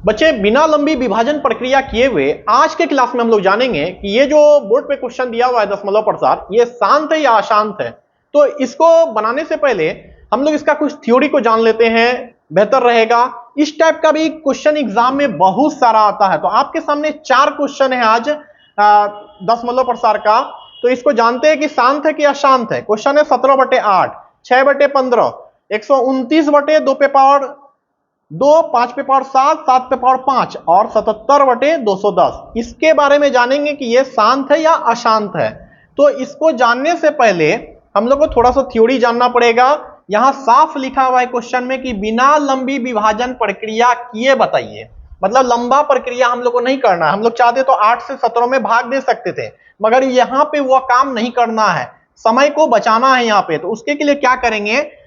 बच्चे बिना लंबी विभाजन प्रक्रिया किए हुए आज के क्लास में हम लोग जानेंगे कि ये जो बोर्ड पे क्वेश्चन दिया हुआ है दशमलव प्रसार, ये शांत है या अशांत है। तो इसको बनाने से पहले हम लोग इसका कुछ थ्योरी को जान लेते हैं, बेहतर रहेगा। इस टाइप का भी क्वेश्चन एग्जाम में बहुत सारा आता है। तो आपके सामने 4 क्वेश्चन है आज दशमलव प्रसार का। तो इसको जानते हैं कि शांत है कि अशांत है। क्वेश्चन है 17/8, 6/15, 129/2 पे पावर 2, 5 पे पावर 7, 7 पे पावर 5 और 77/210। इसके बारे में जानेंगे कि ये शांत है या अशांत है। तो इसको जानने से पहले हम लोग को थोड़ा सा थ्योरी जानना पड़ेगा। यहां साफ लिखा हुआ है क्वेश्चन में कि बिना लंबी विभाजन प्रक्रिया किए बताइए। मतलब लंबा प्रक्रिया हम लोग को नहीं करना है। हम लोग चाहते तो 8 से 17 में भाग दे सकते थे, मगर यहां पे वह काम नहीं करना है, समय को बचाना है यहां पे। तो उसके लिए क्या करेंगे,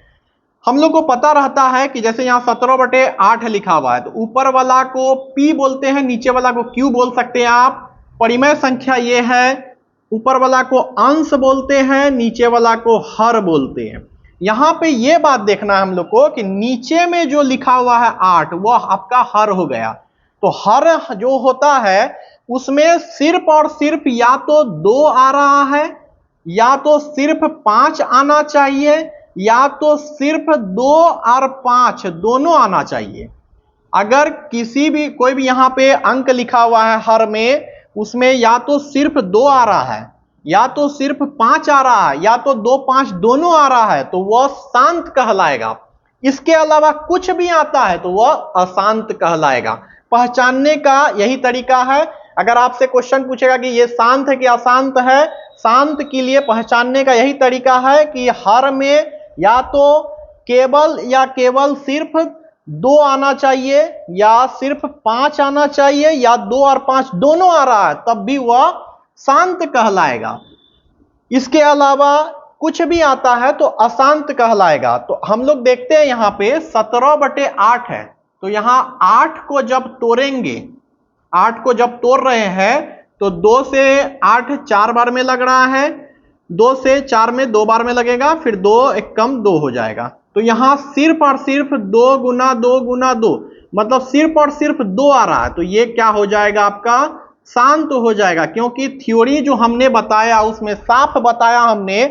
हम लोग को पता रहता है कि जैसे यहाँ 17/8 लिखा हुआ है, तो ऊपर वाला को P बोलते हैं, नीचे वाला को Q बोल सकते हैं आप। परिमेय संख्या ये है, ऊपर वाला को अंश बोलते हैं, नीचे वाला को हर बोलते हैं। यहाँ पे ये बात देखना है हम लोग को कि नीचे में जो लिखा हुआ है 8, वह आपका हर हो गया। तो हर जो होता है उसमें सिर्फ और सिर्फ या तो 2 आ रहा है, या तो सिर्फ 5 आना चाहिए, या तो सिर्फ 2 और 5 दोनों आना चाहिए। अगर किसी भी कोई भी यहां पे अंक लिखा हुआ है हर में, उसमें या तो सिर्फ 2 आ रहा है, या तो सिर्फ 5 आ रहा है, या तो 2 5 दोनों आ रहा है, तो वह शांत कहलाएगा। इसके अलावा कुछ भी आता है तो वह अशांत कहलाएगा। पहचानने का यही तरीका है। अगर आपसे क्वेश्चन पूछेगा कि यह शांत है कि अशांत है, शांत के लिए पहचानने का यही तरीका है कि हर में या तो केवल या केवल सिर्फ 2 आना चाहिए, या सिर्फ 5 आना चाहिए, या 2 और 5 दोनों आ रहा है, तब भी वह शांत कहलाएगा। इसके अलावा कुछ भी आता है तो अशांत कहलाएगा। तो हम लोग देखते हैं यहाँ पे 17/8 है, तो यहां 8 को जब तोड़ेंगे, 8 को जब तोड़ रहे हैं तो 2 से 8 4 बार में लग रहा है, 2 से 4 में 2 बार में लगेगा, फिर 2 एक कम 2 हो जाएगा। तो यहां सिर्फ और सिर्फ 2 गुना 2 गुना 2, मतलब सिर्फ और सिर्फ 2 आ रहा है। तो ये क्या हो जाएगा, आपका शांत हो जाएगा। क्योंकि थ्योरी जो हमने बताया उसमें साफ बताया हमने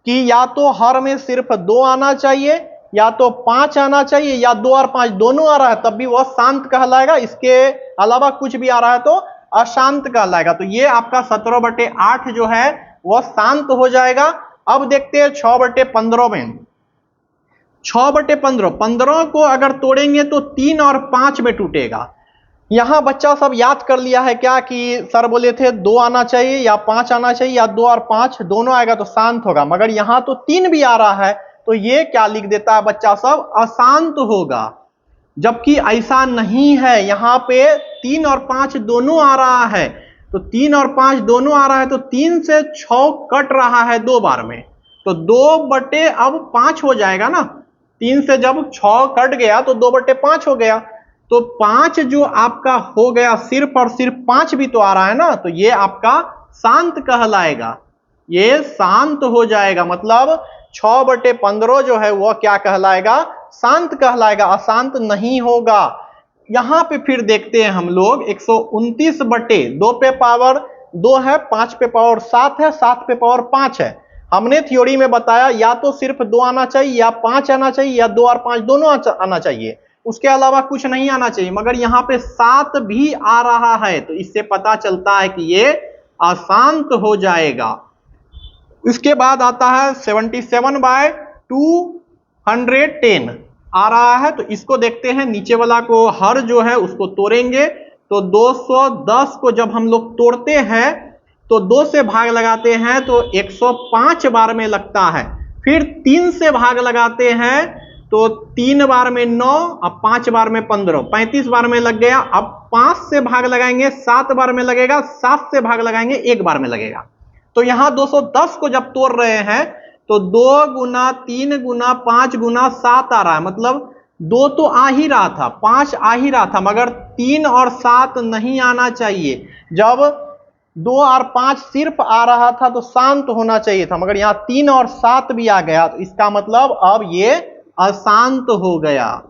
कि या तो हर में सिर्फ 2 आना चाहिए, या तो 5 आना चाहिए, या 2 और 5 दोनों आ रहा है, तब भी वह शांत कहलाएगा। इसके अलावा कुछ भी आ रहा है तो अशांत कहलाएगा। तो ये आपका 17/8 जो है वह शांत हो जाएगा। अब देखते हैं 6/15 में। 6/15, 15 को अगर तोड़ेंगे तो 3 और 5 में टूटेगा। यहां बच्चा सब याद कर लिया है क्या कि सर बोले थे 2 आना चाहिए या 5 आना चाहिए, या 2 और 5 दोनों आएगा तो शांत होगा, मगर यहां तो 3 भी आ रहा है, तो ये क्या लिख देता है बच्चा सब, अशांत होगा। जबकि ऐसा नहीं है, यहां पे 3 और 5 दोनों आ रहा है। तो 3 और 5 दोनों आ रहा है, तो 3 से 6 कट रहा है 2 बार में, तो 2/5 हो जाएगा ना। 3 से जब 6 कट गया तो 2/5 हो गया। तो 5 जो आपका हो गया, सिर्फ और सिर्फ 5 भी तो आ रहा है ना, तो ये आपका शांत कहलाएगा, ये शांत हो जाएगा। मतलब 6/15 जो है वह क्या कहलाएगा, शांत कहलाएगा, अशांत नहीं होगा। यहां पे फिर देखते हैं हम लोग 129/2 पे पावर 2 है, 5 पे पावर 7 है, 7 पे पावर 5 है। हमने थ्योरी में बताया या तो सिर्फ 2 आना चाहिए, या 5 आना चाहिए, या 2 और 5 दोनों आना चाहिए, उसके अलावा कुछ नहीं आना चाहिए। मगर यहाँ पे 7 भी आ रहा है, तो इससे पता चलता है कि ये अशांत हो जाएगा। इसके बाद आता है 77/210 आ रहा है, तो इसको देखते हैं। नीचे वाला को हर जो है उसको तोड़ेंगे, तो 210 को जब हम लोग तोड़ते हैं तो 2 से भाग लगाते हैं तो 105 बार में लगता है। फिर 3 से भाग लगाते हैं तो 3 बार में 9, अब 5 बार में 15, 35 बार में लग गया। अब 5 से भाग लगाएंगे 7 बार में लगेगा, 7 से भाग लगाएंगे 1 बार में लगेगा। तो यहां 210 को जब तोड़ रहे हैं तो 2 गुना 3 गुना 5 गुना 7 आ रहा है। मतलब 2 तो आ ही रहा था, 5 आ ही रहा था, मगर 3 और 7 नहीं आना चाहिए। जब 2 और 5 सिर्फ आ रहा था तो शांत होना चाहिए था, मगर यहां 3 और 7 भी आ गया, तो इसका मतलब अब ये अशांत हो गया।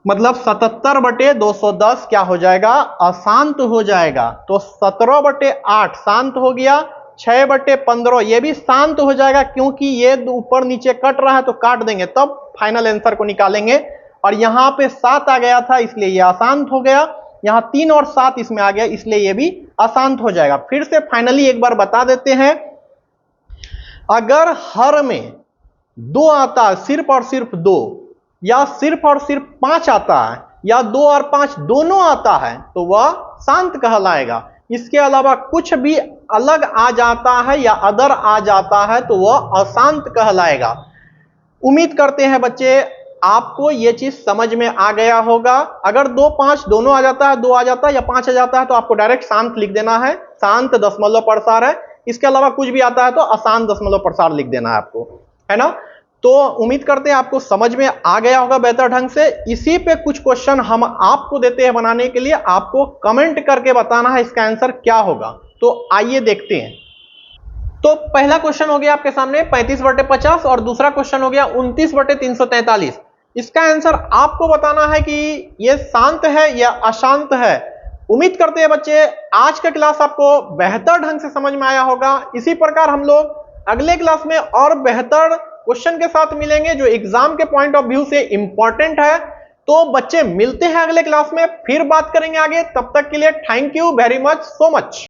मतलब 77/210 क्या हो जाएगा, अशांत हो जाएगा। तो 17/8 शांत हो गया, 6/15 ये भी शांत हो जाएगा, क्योंकि ये ऊपर नीचे कट रहा है तो काट देंगे तब फाइनल आंसर को निकालेंगे। और यहां पे 7 आ गया था इसलिए ये अशांत हो गया, यहां 3 और 7 इसमें आ गया इसलिए ये भी अशांत हो जाएगा। फिर से फाइनली एक बार बता देते हैं, अगर हर में 2 आता है, सिर्फ और सिर्फ 2, या सिर्फ और सिर्फ 5 आता है, या 2 और 5 दोनों आता है, तो वह शांत कहलाएगा। इसके अलावा कुछ भी अलग आ जाता है या अदर आ जाता है तो वह अशांत कहलाएगा। उम्मीद करते हैं बच्चे आपको यह चीज समझ में आ गया होगा। अगर 2 5 दोनों आ जाता है, 2 आ जाता है या 5 आ जाता है तो आपको डायरेक्ट शांत लिख देना है, शांत दशमलव प्रसार है। इसके अलावा कुछ भी आता है तो अशांत दशमलव प्रसार लिख देना है आपको, है ना। तो उम्मीद करते हैं आपको समझ में आ गया होगा बेहतर ढंग से। इसी पे कुछ क्वेश्चन हम आपको देते हैं बनाने के लिए, आपको कमेंट करके बताना है इसका आंसर क्या होगा। तो आइए देखते हैं। तो पहला क्वेश्चन हो गया आपके सामने 35/50 और दूसरा क्वेश्चन हो गया 29/343। इसका आंसर आपको बताना है कि यह शांत है या अशांत है। उम्मीद करते हैं बच्चे आज का क्लास आपको बेहतर ढंग से समझ में आया होगा। इसी प्रकार हम लोग अगले क्लास में और बेहतर क्वेश्चन के साथ मिलेंगे जो एग्जाम के पॉइंट ऑफ व्यू से इंपॉर्टेंट है। तो बच्चे मिलते हैं अगले क्लास में, फिर बात करेंगे आगे। तब तक के लिए thank you very much, so much.